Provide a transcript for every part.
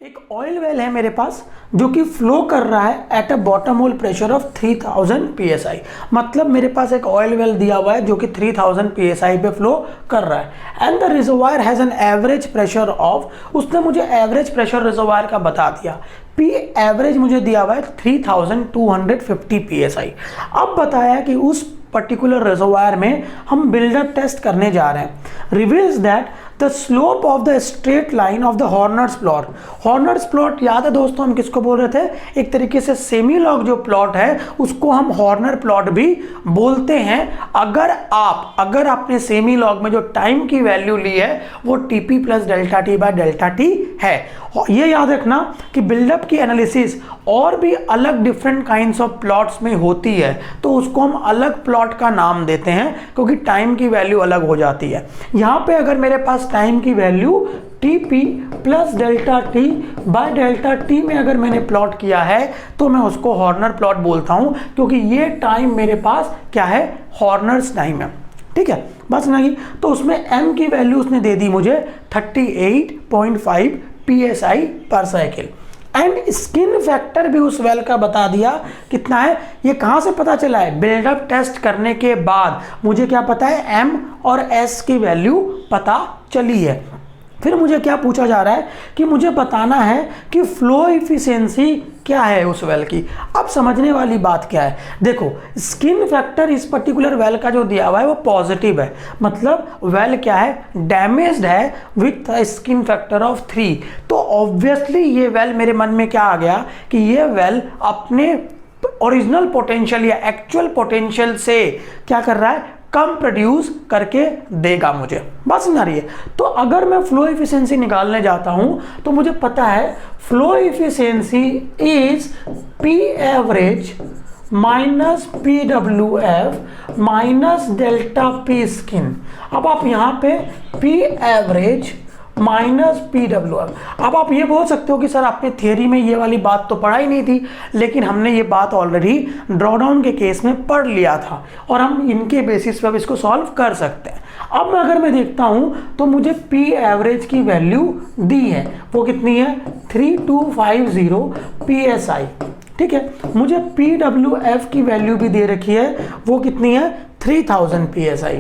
एक oil well है मेरे पास जो कि फ्लो कर रहा है at a bottom hole pressure of 3000 psi। मतलब मेरे पास एक ऑयल वेल दिया हुआ है जो कि 3000 psi पे फ्लो कर रहा है and the reservoir has an average pressure of, उसने मुझे एवरेज प्रेशर रिजर्वायर का बता दिया। पी एवरेज मुझे दिया हुआ है 3250 psi। अब बताया कि उस पर्टिकुलर रिजर्वायर में हम बिल्डअप टेस्ट करने जा रहे हैं। Reveals that the slope of the straight line of the Horner's plot. Horner's plot याद है दोस्तों, हम किसको बोल रहे थे? एक तरीके से सेमी लॉग जो प्लॉट है उसको हम हॉर्नर प्लॉट भी बोलते हैं। अगर आपने सेमी लॉग में जो टाइम की वैल्यू ली है वो TP plus delta T by delta T है। ये याद रखना कि बिल्डअप की एनालिसिस और भी अलग डिफरेंट काइंड्स ऑफ प्लॉट्स में होती है, तो उसको हम अलग प्लॉट का नाम देते हैं क्योंकि टाइम की वैल्यू अलग हो जाती है। यहाँ पे अगर मेरे पास टाइम की value TP plus delta T by delta T में अगर मैंने प्लॉट किया है तो मैं उसको हॉर्नर प्लॉट बोलता हूँ, क्योंकि ये टाइम मेरे पास क्या है? हॉर्नर्स टाइम है। ठीक है, बस नहीं तो उसमें एम की वैल्यू उसने दे दी मुझे 38.5 psi पर साइकिल एंड स्किन फैक्टर भी उस वेल का बता दिया कितना है। ये कहाँ से पता चला है? बिल्डअप टेस्ट करने के बाद मुझे क्या पता है? एम और एस की वैल्यू पता चली है। फिर मुझे क्या पूछा जा रहा है कि मुझे बताना है कि फ्लो इफिशिएंसी क्या है उस वेल की। अब समझने वाली बात क्या है, देखो स्किन फैक्टर इस पर्टिकुलर वेल का जो दिया हुआ है वो पॉजिटिव है, मतलब वेल क्या है? डैमेज्ड है विथ स्किन फैक्टर ऑफ 3। तो ऑब्वियसली ये वेल मेरे मन में क्या आ गया कि ये वेल अपने ओरिजिनल पोटेंशियल या एक्चुअल पोटेंशियल से क्या कर रहा है? कम प्रोड्यूस करके देगा मुझे। बात समझ आ रही है? तो अगर मैं फ्लो इफिशिएंसी निकालने जाता हूं तो मुझे पता है flow efficiency is P average minus P W F minus delta P skin. अब आप यहां पे P average minus P W F, अब आप ये बोल सकते हो कि सर आपने थियरी में ये वाली बात तो पढ़ा ही नहीं थी, लेकिन हमने ये बात ऑलरेडी ड्रॉडाउन के केस में पढ़ लिया था और हम इनके बेसिस पर इसको सॉल्व कर सकते हैं। अब अगर मैं देखता हूं तो मुझे पी एवरेज की वैल्यू दी है, वो कितनी है? 3250 psi। ठीक है, मुझे पी डब्ल्यू एफ की वैल्यू भी दे रखी है, वो कितनी है? 3000 psi।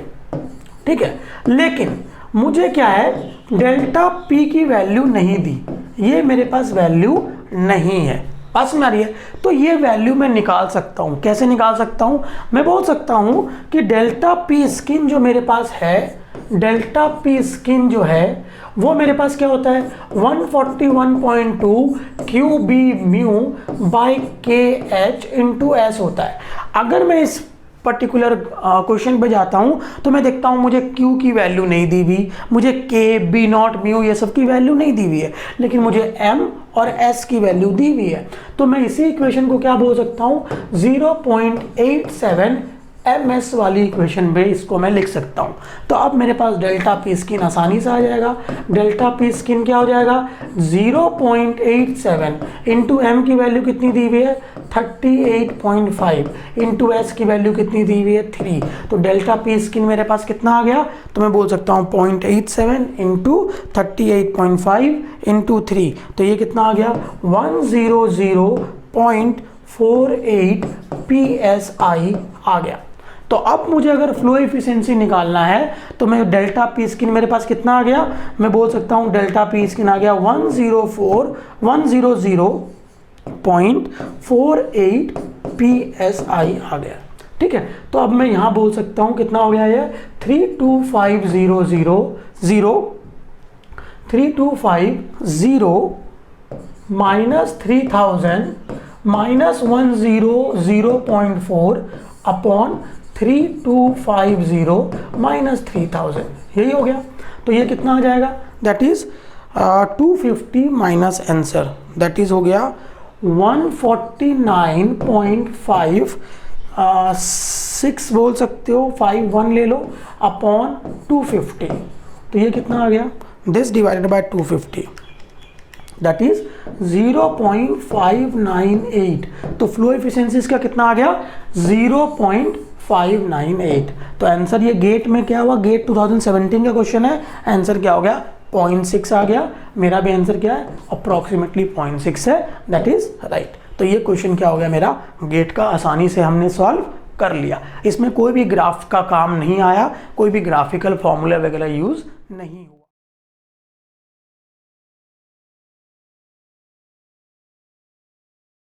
ठीक है, लेकिन मुझे क्या है? डेल्टा पी की वैल्यू नहीं दी, ये मेरे पास वैल्यू नहीं है। पास में आ रही है? तो ये वैल्यू मैं निकाल सकता हूँ। कैसे निकाल सकता हूँ? मैं बोल सकता हूँ कि डेल्टा पी स्किन जो मेरे पास है, डेल्टा पी स्किन जो है वो मेरे पास क्या होता है? 141.2 क्यू बी म्यू बाई के एच इंटू एस होता है। अगर मैं इस पर्टिकुलर क्वेश्चन पे जाता हूं तो मैं देखता हूं मुझे Q की वैल्यू नहीं दी हुई, मुझे K, B नॉट, म्यू ये सब की वैल्यू नहीं दी हुई है, लेकिन मुझे M और S की वैल्यू दी हुई है। तो मैं इसी इक्वेशन को क्या बोल सकता हूं? 0.87 ms वाली इक्वेशन पे इसको मैं लिख सकता हूं। तो अब मेरे पास डेल्टा पी स्किन आसानी से आ जाएगा। डेल्टा पी स्किन क्या हो जाएगा? 0.87 इंटू एम की वैल्यू कितनी दी हुई है? 38.5 इंटू एस की वैल्यू कितनी दी हुई है? 3। तो डेल्टा पी स्किन मेरे पास कितना आ गया? तो मैं बोल सकता हूँ 0.87 इंटू 38.5 इंटू 3, तो ये कितना आ गया? 100.48 psi आ गया। तो अब मुझे अगर फ्लो इफिशिएंसी निकालना है तो मैं डेल्टा पी स्किन मेरे पास कितना आ गया? मैं बोल सकता हूँ डेल्टा पी स्किन आ गया 100.48 psi आ गया। ठीक है, तो अब मैं यहाँ बोल सकता हूँ कितना हो गया ये? 3250 माइनस 3000 माइनस 100.4 अपॉन 3250 माइनस 3000, यही हो गया। तो ये कितना आ जाएगा? That is 250 minus answer, that is हो गया 149.5 6 बोल सकते हो, 5 1 ले लो अपॉन 250। तो ये कितना आ गया? This divided by 250, that is 0.598। तो फ्लो इफिशिएंसी का कितना आ गया? 0.598। तो आंसर ये गेट में क्या हुआ? गेट 2017 का क्वेश्चन है, आंसर क्या हो गया? 0.6 आ गया, मेरा भी आंसर क्या है, अप्रॉक्सीमेटली 0.6 है, दैट इज राइट। तो ये क्वेश्चन क्या हो गया मेरा, गेट का, आसानी से हमने सॉल्व कर लिया। इसमें कोई भी ग्राफ का काम नहीं आया, कोई भी ग्राफिकल फॉर्मूला वगैरह यूज नहीं हुआ।